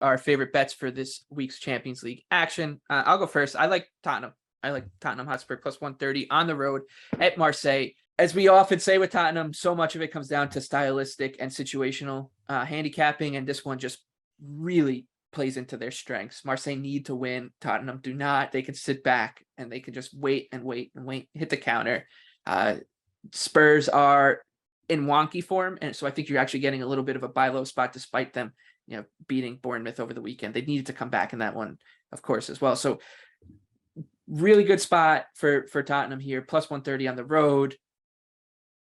our favorite bets for this week's Champions League action. I'll go first. I like Tottenham. I like Tottenham Hotspur plus 130 on the road at Marseille. As we often say with Tottenham, so much of it comes down to stylistic and situational handicapping, and this one just really plays into their strengths. Marseille need to win. Tottenham do not. They can sit back and they can just wait and wait and wait, hit the counter. Spurs are in wonky form, and so I think you're actually getting a little bit of a buy low spot despite them, beating Bournemouth over the weekend. They needed to come back in that one, of course, as well. So really good spot for Tottenham here, plus 130 on the road.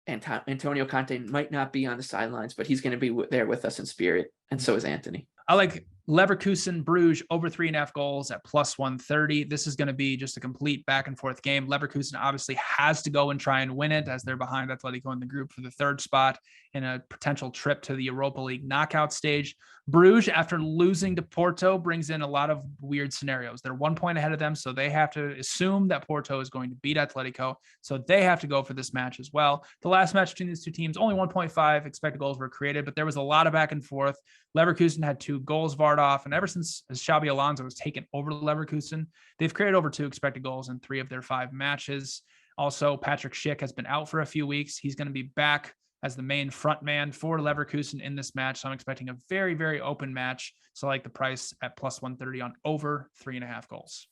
And Antonio Conte might not be on the sidelines, but he's going to be there with us in spirit, and so is Anthony. I like Leverkusen Brugge over 3.5 goals at plus 130. This is going to be just a complete back and forth game. Leverkusen obviously has to go and try and win it as they're behind Atletico in the group for the third spot in a potential trip to the Europa League knockout stage. Brugge, after losing to Porto, brings in a lot of weird scenarios. They're 1 point ahead of them, so they have to assume that Porto is going to beat Atletico, so they have to go for this match as well. The last match between these two teams, only 1.5 expected goals were created, but there was a lot of back and forth. Leverkusen had 2 goals VAR'd off, and ever since Xabi Alonso has taken over Leverkusen, they've created over 2 expected goals in 3 of their 5 matches. Also, Patrick Schick has been out for a few weeks. He's going to be back as the main front man for Leverkusen in this match. So I'm expecting a very, very open match. So I like the price at plus 130 on over 3.5 goals.